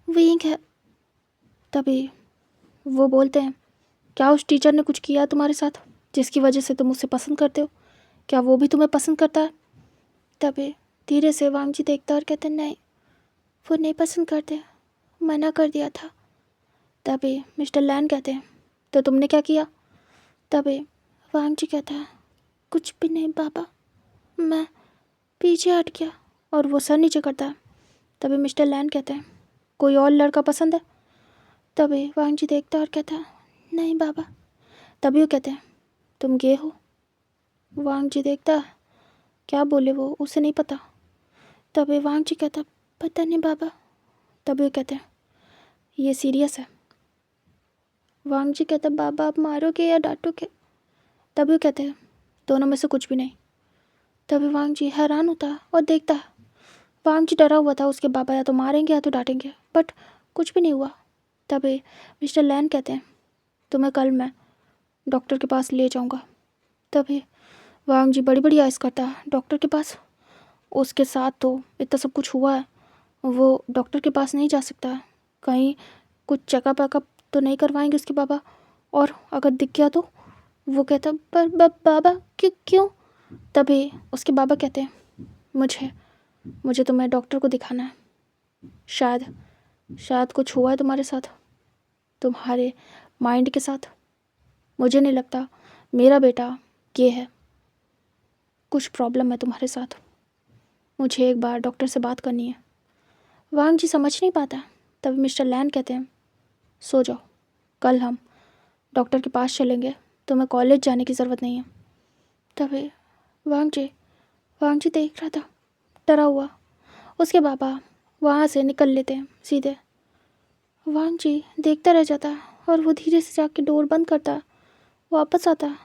विंग है। तभी वो बोलते हैं, क्या उस टीचर ने कुछ किया तुम्हारे साथ जिसकी वजह से तुम उसे पसंद करते हो? क्या वो भी तुम्हें पसंद करता है? तभी धीरे से वांग जी देखता और कहते, नहीं, वो नहीं पसंद करते, मना कर दिया था। तभी मिस्टर लैन कहते हैं, तो तुमने क्या किया? तभी वांग जी कहता है, कुछ भी नहीं बाबा, मैं पीछे हट गया। और वो सर नीचे करता है। तभी मिस्टर लैन कहते हैं, कोई और लड़का पसंद है? तभी वांग जी देखता और कहता है, नहीं बाबा। तभी वो कहते हैं, तुम गे हो? वांग जी देखता है, क्या बोले वो, उसे नहीं पता। तभी वांग जी कहता, पता नहीं बाबा। तभी वो कहते हैं, ये सीरियस है। वांग जी कहता, बाबा आप मारोगे या डांटोगे? तभी वो कहते हैं, दोनों में से कुछ भी नहीं। तभी वांग जी हैरान होता है और देखता है। वांग जी डरा हुआ था, उसके बाबा या तो मारेंगे या तो डांटेंगे, बट कुछ भी नहीं हुआ। तभी मिस्टर लैन कहते हैं, तुम्हें कल मैं डॉक्टर के पास ले जाऊंगा। तभी वांग जी बड़ी बड़ी आइस करता है, डॉक्टर के पास? उसके साथ तो इतना सब कुछ हुआ है, वो डॉक्टर के पास नहीं जा सकता है। कहीं कुछ चेकअप वेकअप तो नहीं करवाएंगे उसके बाबा? और अगर दिख गया तो? वो कहता, पर बाबा क्यों? तभी उसके बाबा कहते हैं, मुझे तुम्हें डॉक्टर को दिखाना है। शायद कुछ हुआ है तुम्हारे साथ, तुम्हारे माइंड के साथ। मुझे नहीं लगता मेरा बेटा ये है, कुछ प्रॉब्लम है तुम्हारे साथ। मुझे एक बार डॉक्टर से बात करनी है। वांग जी समझ नहीं पाता। तभी मिस्टर लैन कहते हैं, सो जाओ, कल हम डॉक्टर के पास चलेंगे, तुम्हें कॉलेज जाने की ज़रूरत नहीं है। तभी वांग जी देख रहा था डरा हुआ। उसके बाबा वहाँ से निकल लेते हैं सीधे। वांग जी देखता रह जाता है और वो धीरे से जाके डोर बंद करता है, वापस आता है।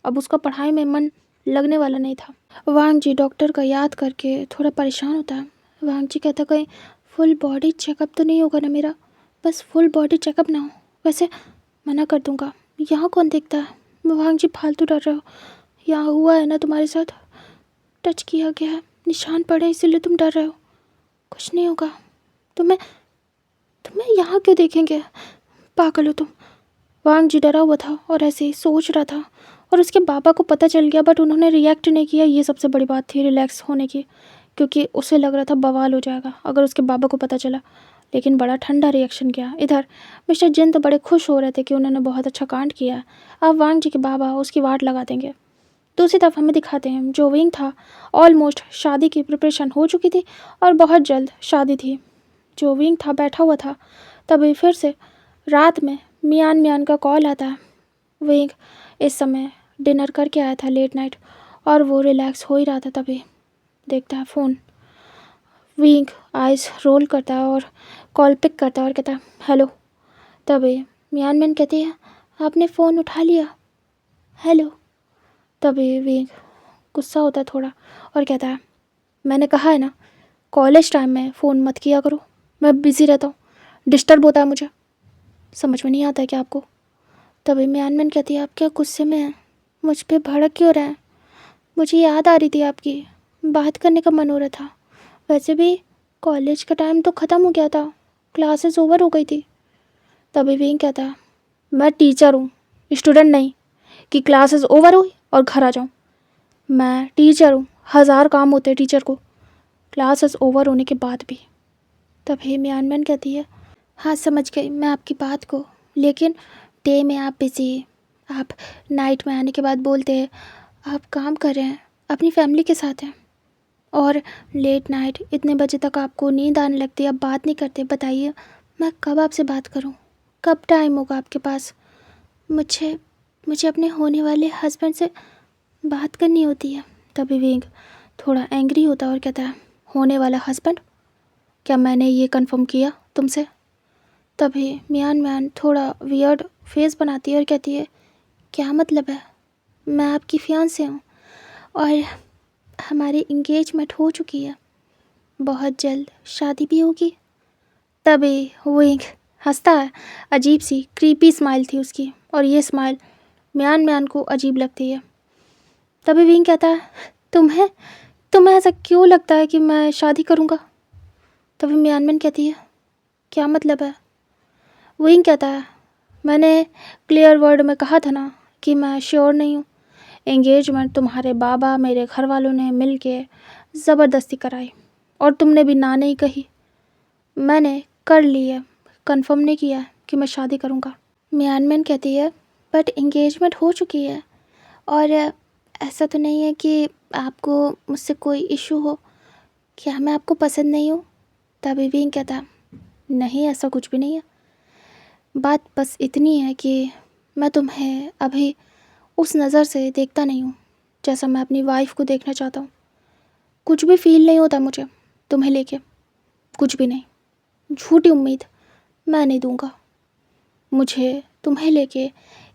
अब उसका पढ़ाई में मन लगने वाला नहीं था। वांग जी डॉक्टर का याद करके थोड़ा परेशान होता है। वांग जी कहता, कहीं फुल बॉडी चेकअप तो नहीं होगा ना मेरा? बस फुल बॉडी चेकअप ना हो, वैसे मना कर दूंगा। यहाँ कौन देखता है? वांग जी फालतू डर रहे हो, यहाँ हुआ है ना तुम्हारे साथ, टच किया गया है, निशान पड़े, इसीलिए तुम डर रहे हो। कुछ नहीं होगा, तुम्हें यहाँ क्यों देखेंगे, पागल हो तुम। वांग जी डरा हुआ था और ऐसे ही सोच रहा था, और उसके बाबा को पता चल गया, बट उन्होंने रिएक्ट नहीं किया। ये सबसे बड़ी बात थी रिलैक्स होने की, क्योंकि उसे लग रहा था बवाल हो जाएगा अगर उसके बाबा को पता चला। लेकिन बड़ा ठंडा रिएक्शन किया। इधर मिस्टर जिन तो बड़े खुश हो रहे थे कि उन्होंने बहुत अच्छा कांड किया। अब वांग जी के बाबा उसकी वाट लगा देंगे। दूसरी तरफ हमें दिखाते हैं जो विंग था, ऑलमोस्ट शादी की प्रिपरेशन हो चुकी थी और बहुत जल्द शादी थी। जो विंग था बैठा हुआ था, तभी फिर से रात में मियान का कॉल आता है। विंग इस समय डिनर करके आया था लेट नाइट, और वो रिलैक्स हो ही रहा था। तभी देखता है फ़ोन। विंग आइज रोल करता है और कॉल पिक करता है और कहता है, हेलो। तभी मियान कहती है, आपने फ़ोन उठा लिया, हेलो। तभी विंग गुस्सा होता है थोड़ा और कहता है, मैंने कहा है ना, कॉलेज टाइम में फ़ोन मत किया करो, मैं बिज़ी रहता हूँ, डिस्टर्ब होता है मुझे, समझ में नहीं आता है क्या आपको? तभी मियान कहती है, आप क्या गुस्से में हैं? मुझ पे भड़क क्यों रहे हैं? मुझे याद आ रही थी आपकी, बात करने का मन हो रहा था। वैसे भी कॉलेज का टाइम तो ख़त्म हो गया था, क्लासेस ओवर हो गई थी। तभी विंग कहता है, मैं टीचर हूँ, स्टूडेंट नहीं कि क्लासेस ओवर हुई और घर आ जाऊँ। मैं टीचर हूँ, 1000 काम होते हैं टीचर को, क्लासेस ओवर होने के बाद भी। तभी मियान कहती है, हाँ समझ गई मैं आपकी बात को, लेकिन डे में आप बिज़ी, आप नाइट में आने के बाद बोलते हैं आप काम कर रहे हैं, अपनी फैमिली के साथ हैं, और लेट नाइट इतने बजे तक आपको नींद आने लगती है, आप बात नहीं करते। बताइए मैं कब आपसे बात करूं, कब टाइम होगा आपके पास? मुझे अपने होने वाले हस्बैंड से बात करनी होती है। तभी विंग थोड़ा एंग्री होता है और कहता है, होने वाला हस्बैंड? क्या मैंने ये कंफर्म किया तुमसे? तभी मियान थोड़ा वियर्ड फेस बनाती है और कहती है, क्या मतलब है? मैं आपकी फियांसे हूँ और हमारी इंगेजमेंट हो चुकी है, बहुत जल्द शादी भी होगी। तभी विंग हंसता है, अजीब सी क्रीपी स्माइल थी उसकी, और ये स्माइल मियान को अजीब लगती है। तभी विंग कहता है, तुम्हें ऐसा क्यों लगता है कि मैं शादी करूँगा? तभी म्यानमैन कहती है, क्या मतलब है? विंग कहता है, मैंने क्लियर वर्ड में कहा था ना कि मैं श्योर नहीं हूँ। एंगेजमेंट तुम्हारे बाबा मेरे घर वालों ने मिल के ज़बरदस्ती कराई और तुमने भी ना नहीं कही। मैंने कर ली है, कंफर्म नहीं किया है कि मैं शादी करूँगा। म्यानमैन कहती है, बट एंगेजमेंट हो चुकी है और ऐसा तो नहीं है कि आपको मुझसे कोई इशू हो, क्या मैं आपको पसंद नहीं हूँ? तभी विंग कहता है, नहीं ऐसा कुछ भी नहीं है, बात बस इतनी है कि मैं तुम्हें अभी उस नज़र से देखता नहीं हूँ जैसा मैं अपनी वाइफ को देखना चाहता हूँ। कुछ भी फील नहीं होता मुझे तुम्हें लेके, कुछ भी नहीं। झूठी उम्मीद मैं नहीं दूंगा। मुझे तुम्हें लेके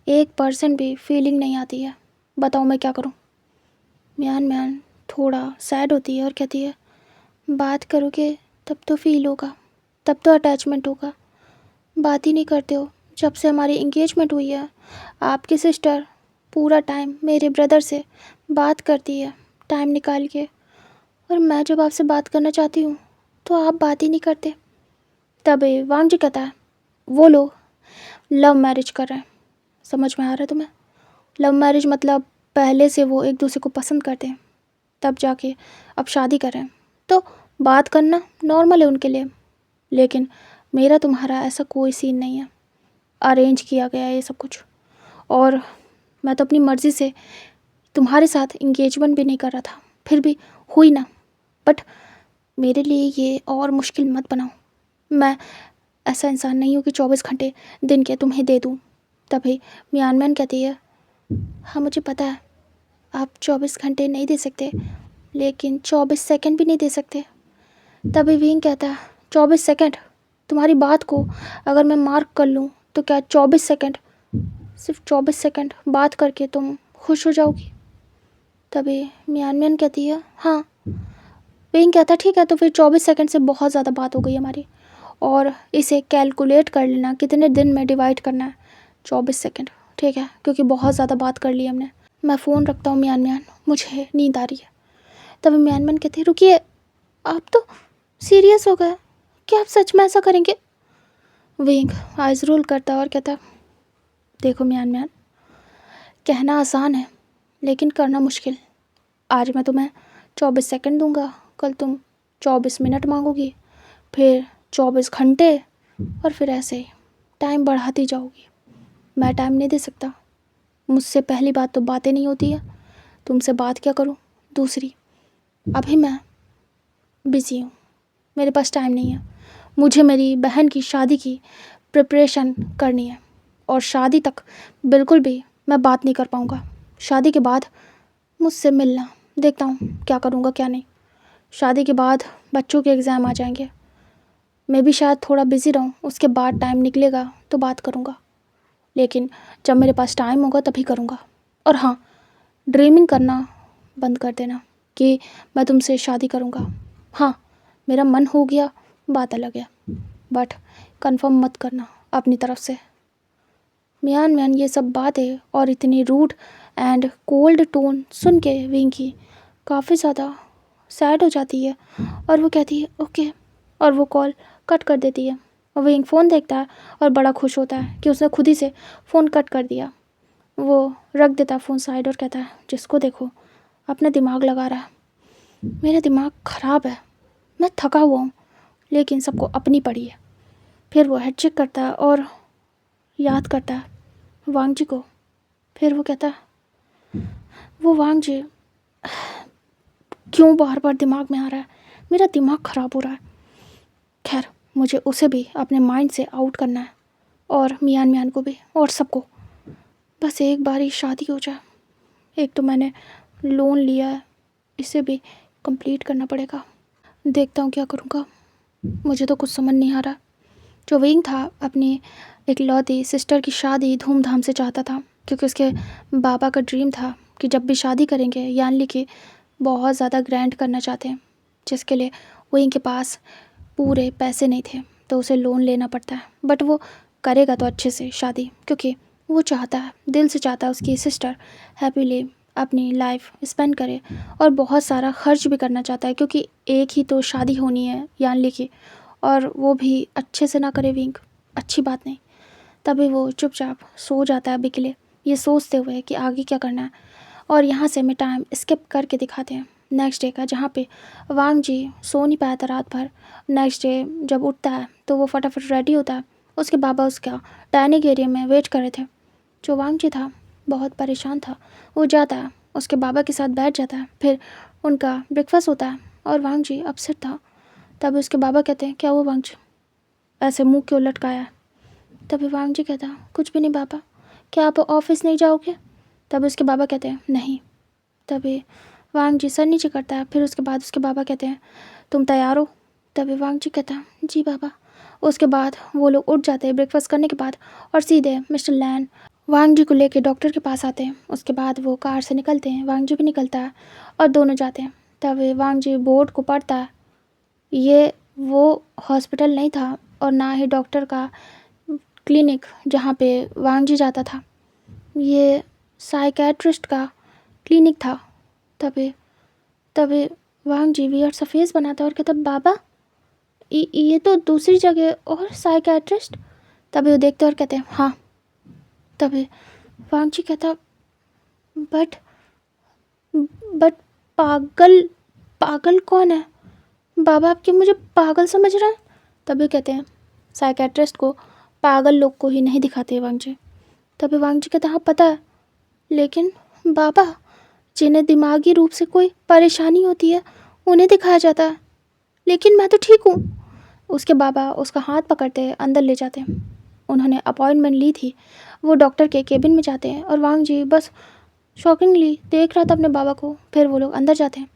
1% भी फीलिंग नहीं आती है। बताओ मैं क्या करूँ? म्यान थोड़ा सैड होती है और कहती है, बात करोगे तब तो फील होगा, तब तो अटैचमेंट होगा। बात ही नहीं करते हो जब से हमारी इंगेजमेंट हुई है। आपकी सिस्टर पूरा टाइम मेरे ब्रदर से बात करती है टाइम निकाल के, और मैं जब आपसे बात करना चाहती हूँ तो आप बात ही नहीं करते। तभी वांग जी कहता है, वो लोग लव मैरिज कर रहे हैं। समझ में आ रहा है तुम्हें? लव मैरिज मतलब पहले से वो एक दूसरे को पसंद करते हैं, तब जाके अब शादी कर रहे हैं। तो बात करना नॉर्मल है उनके लिए, लेकिन मेरा तुम्हारा ऐसा कोई सीन नहीं है। अरेंज किया गया है ये सब कुछ, और मैं तो अपनी मर्ज़ी से तुम्हारे साथ इंगेजमेंट भी नहीं कर रहा था, फिर भी हुई ना। बट मेरे लिए ये और मुश्किल मत बनाओ। मैं ऐसा इंसान नहीं हूँ कि 24 घंटे दिन के तुम्हें दे दूँ। तभी म्यानमैन कहती है, हाँ मुझे पता है आप 24 घंटे नहीं दे सकते, लेकिन 24 सेकंड भी नहीं दे सकते। तभी विंग कहता है, 24 सेकंड? तुम्हारी बात को अगर मैं मार्क कर लूँ तो क्या 24 सेकंड, सिर्फ 24 सेकंड बात करके तुम खुश हो जाओगी? तभी म्यानमैन कहती है, हाँ। विंग कहता है, ठीक है, तो फिर 24 सेकंड से बहुत ज़्यादा बात हो गई हमारी, और इसे कैलकुलेट कर लेना कितने दिन में डिवाइड करना है। 24 सेकंड, ठीक है, क्योंकि बहुत ज़्यादा बात कर ली हमने। मैं फ़ोन रखता हूँ म्यानमैन, मुझे नींद आ रही है। तभी म्यानमैन कहते हैं, रुकिए, आप तो सीरियस हो गए, क्या आप सच में ऐसा करेंगे? विंग आइज रोल करता है और कहता है, देखो म्यानमैन, कहना आसान है लेकिन करना मुश्किल। आज मैं तुम्हें 24 सेकंड दूंगा, कल तुम 24 मिनट मांगोगी, फिर 24 घंटे, और फिर ऐसे ही टाइम बढ़ाती जाओगी। मैं टाइम नहीं दे सकता। मुझसे पहली बात तो बातें नहीं होती है, तुमसे बात क्या करूं? दूसरी, अभी मैं बिज़ी हूँ, मेरे पास टाइम नहीं है। मुझे मेरी बहन की शादी की प्रिपरेशन करनी है, और शादी तक बिल्कुल भी मैं बात नहीं कर पाऊँगा। शादी के बाद मुझसे मिलना, देखता हूँ क्या करूँगा क्या नहीं। शादी के बाद बच्चों के एग्ज़ाम आ जाएंगे, मैं भी शायद थोड़ा बिज़ी रहूँ, उसके बाद टाइम निकलेगा तो बात करूँगा, लेकिन जब मेरे पास टाइम होगा तभी करूँगा। और हाँ, ड्रीमिंग करना बंद कर देना कि मैं तुमसे शादी करूँगा। हाँ, मेरा मन हो गया, बात अलग है, बट कंफर्म मत करना अपनी तरफ से। म्यान ये सब बातें और इतनी रूड एंड कोल्ड टोन सुन के विंकी काफ़ी ज़्यादा सैड हो जाती है, और वो कहती है ओके, और वो कॉल कट कर देती है। और विंग फ़ोन देखता है और बड़ा खुश होता है कि उसने खुद ही से फ़ोन कट कर दिया। वो रख देता है फ़ोन साइड और कहता है, जिसको देखो अपना दिमाग लगा रहा है। मेरा दिमाग ख़राब है, मैं थका हुआ हूँ, लेकिन सबको अपनी पड़ी है। फिर वो हेड चेक करता है और याद करता है वांग जी को। फिर वो कहता है, वो वांग जी क्यों बार बार दिमाग में आ रहा है, मेरा दिमाग ख़राब हो रहा है। खैर, मुझे उसे भी अपने माइंड से आउट करना है, और मियान को भी, और सबको। बस एक बार ही शादी हो जाए। एक तो मैंने लोन लिया है, इसे भी कंप्लीट करना पड़ेगा। देखता हूँ क्या करूँगा, मुझे तो कुछ समझ नहीं आ रहा। जो विंग था, अपनी इकलौती सिस्टर की शादी धूमधाम से चाहता था, क्योंकि उसके बाबा का ड्रीम था कि जब भी शादी करेंगे यानली की बहुत ज़्यादा ग्रैंड करना चाहते हैं, जिसके लिए विंग के पास पूरे पैसे नहीं थे, तो उसे लोन लेना पड़ता है। बट वो करेगा तो अच्छे से शादी, क्योंकि वो चाहता है, दिल से चाहता है उसकी सिस्टर हैप्पीली अपनी लाइफ स्पेंड करे और बहुत सारा खर्च भी करना चाहता है, क्योंकि एक ही तो शादी होनी है यानली की, और वो भी अच्छे से ना करे विंक, अच्छी बात नहीं। तभी वो चुपचाप सो जाता है अभी के लिए, ये सोचते हुए कि आगे क्या करना है। और यहाँ से हमें टाइम स्किप करके दिखाते हैं नेक्स्ट डे का, जहाँ पे वांग जी सो नहीं पाया था रात भर। नेक्स्ट डे जब उठता है तो वो फटाफट रेडी होता है। उसके बाबा उसका डाइनिंग एरिया में वेट कर रहे थे। जो वांग जी था बहुत परेशान था। वो जाता है, उसके बाबा के साथ बैठ जाता है, फिर उनका ब्रेकफास्ट होता है और वांग जी अपसेट था। तभी उसके बाबा कहते हैं, क्या वो वांग जी ऐसे मुंह क्यों लटकाया है? तभी वांग जी कहता, कुछ भी नहीं बाबा, क्या आप ऑफिस नहीं जाओगे? तभी उसके बाबा कहते हैं नहीं। तभी वांग जी सर नीचे करता है। फिर उसके बाद उसके बाबा कहते हैं, तुम तैयार हो? तभी वांग जी कहता है, जी बाबा। उसके बाद वो लोग उठ जाते हैं ब्रेकफास्ट करने के बाद, और सीधे मिस्टर लैन वांग जी को लेके डॉक्टर के पास आते हैं। उसके बाद वो कार से निकलते हैं, वांग जी भी निकलता है और दोनों जाते हैं। तभी वांग जी बोर्ड को पढ़ता है। ये वो हॉस्पिटल नहीं था और ना ही डॉक्टर का क्लिनिक जहाँ पे वांग जी जाता था, ये साइकेट्रिस्ट का क्लिनिक था। तभी तभी वांग जी वियर्ड सा फेस बनाता और कहता, बाबा ये तो दूसरी जगह और साइकेट्रिस्ट। तभी वो देखते और कहते हैं हाँ। तभी वांग जी कहता, बट बट पागल पागल कौन है बाबा? आपके मुझे पागल समझ रहे हैं? तभी कहते हैं साइकेट्रिस्ट को पागल लोग को ही नहीं दिखाते वांग जी। तभी वांग जी कहता, हाँ पता है, लेकिन बाबा जिन्हें दिमागी रूप से कोई परेशानी होती है उन्हें दिखाया जाता है, लेकिन मैं तो ठीक हूँ। उसके बाबा उसका हाथ पकड़ते अंदर ले जाते हैं। उन्होंने अपॉइंटमेंट ली थी। वो डॉक्टर के केबिन में जाते हैं और वांग जी बस शॉकिंगली देख रहा था अपने बाबा को। फिर वो लोग अंदर जाते हैं।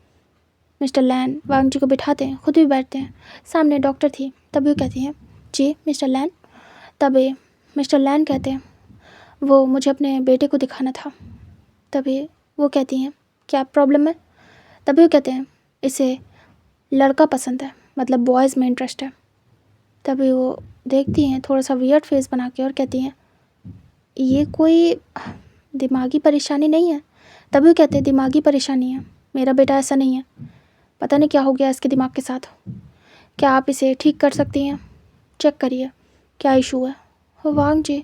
मिस्टर लैन वांग जी को बिठाते हैं, खुद भी बैठते हैं। सामने डॉक्टर थी। तभी वो कहती हैं, जी मिस्टर लैन। तभी मिस्टर लैन कहते हैं, वो मुझे अपने बेटे को दिखाना था। तभी वो कहती हैं, क्या प्रॉब्लम है? तभी वो कहते हैं, इसे लड़का पसंद है, मतलब बॉयज़ में इंटरेस्ट है। तभी वो देखती हैं थोड़ा सा वियर्ड फेस बना के और कहती हैं, ये कोई दिमागी परेशानी नहीं है? तभी वो कहते हैं, दिमागी परेशानी है, मेरा बेटा ऐसा नहीं है, पता नहीं क्या हो गया इसके दिमाग के साथ। क्या आप इसे ठीक कर सकती हैं? चेक करिए क्या इशू है। वांग जी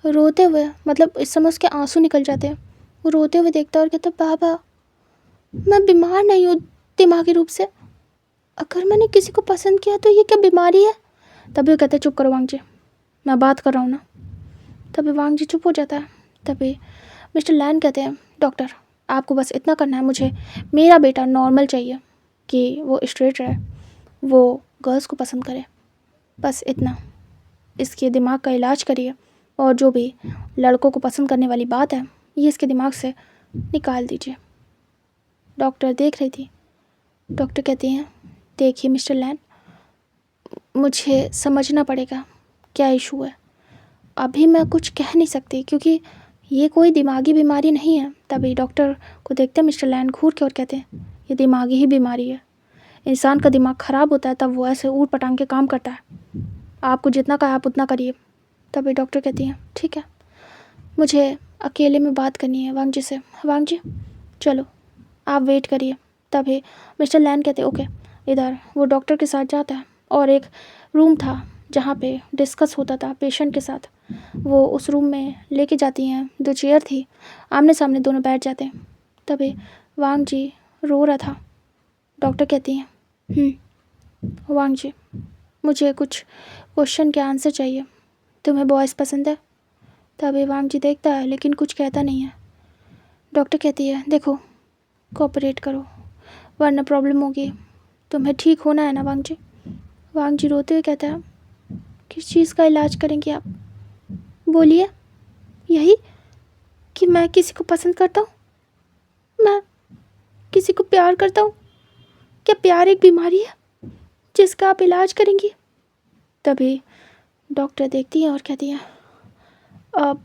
रोते हुए, मतलब इस समय उसके आंसू निकल जाते हैं। वो रोते हुए देखता और कहता, बाबा मैं बीमार नहीं हूँ दिमागी रूप से, अगर मैंने किसी को पसंद किया तो ये क्या बीमारी है? तभी वो कहते, चुप करो वांग जी, मैं बात कर रहा हूँ ना। तभी वांग जी चुप हो जाता है। तभी मिस्टर लैन कहते हैं, डॉक्टर आपको बस इतना करना है, मुझे मेरा बेटा नॉर्मल चाहिए, कि वो स्ट्रेट रहे, वो गर्ल्स को पसंद करे, बस इतना। इसके दिमाग का इलाज करिए और जो भी लड़कों को पसंद करने वाली बात है ये इसके दिमाग से निकाल दीजिए। डॉक्टर देख रही थी। डॉक्टर कहती हैं, देखिए मिस्टर लैन, मुझे समझना पड़ेगा क्या इशू है। अभी मैं कुछ कह नहीं सकती क्योंकि ये कोई दिमागी बीमारी नहीं है। तभी डॉक्टर को देखते मिस्टर लैन घूर के और कहते हैं, ये दिमागी ही बीमारी है। इंसान का दिमाग ख़राब होता है तब वो ऐसे ऊट पटांग के काम करता है। आपको जितना कहा आप उतना करिए। तभी डॉक्टर कहती हैं, ठीक है, मुझे अकेले में बात करनी है वांग जी से। वांग जी चलो आप वेट करिए। तभी मिस्टर लैन कहते, ओके। इधर वो डॉक्टर के साथ जाता है और एक रूम था जहाँ पे डिस्कस होता था पेशेंट के साथ, वो उस रूम में लेके जाती हैं। 2 चेयर थी, आमने सामने दोनों बैठ जाते हैं। तभी वांग जी रो रहा था। डॉक्टर कहती हैं, वांग जी मुझे कुछ क्वेश्चन के आंसर चाहिए, तुम्हें बॉयज़ पसंद है? तभी वांग जी देखता है लेकिन कुछ कहता नहीं है। डॉक्टर कहती है, देखो कोऑपरेट करो वरना प्रॉब्लम होगी, तुम्हें ठीक होना है ना वांग जी। वांग जी रोते हुए कहता है, किस चीज़ का इलाज करेंगे आप? बोलिए। यही कि मैं किसी को पसंद करता हूँ, मैं किसी को प्यार करता हूँ। क्या प्यार एक बीमारी है जिसका आप इलाज करेंगी? तभी डॉक्टर देखती है और कहती है, अब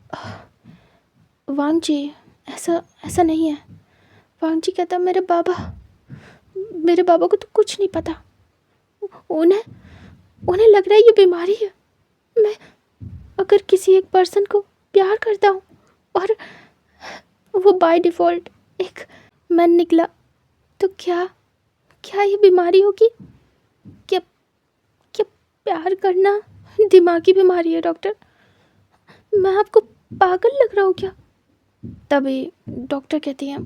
वांग जी ऐसा ऐसा नहीं है। वांग जी कहता, मेरे बाबा को तो कुछ नहीं पता, उन्हें लग रहा है ये बीमारी है। मैं अगर किसी एक पर्सन को प्यार करता हूँ और वो बाय डिफ़ॉल्ट एक मन निकला। तो क्या क्या ये बीमारी होगी? क्या क्या प्यार करना दिमागी बीमारी है डॉक्टर? मैं आपको पागल लग रहा हूँ क्या? तभी डॉक्टर कहती हैं,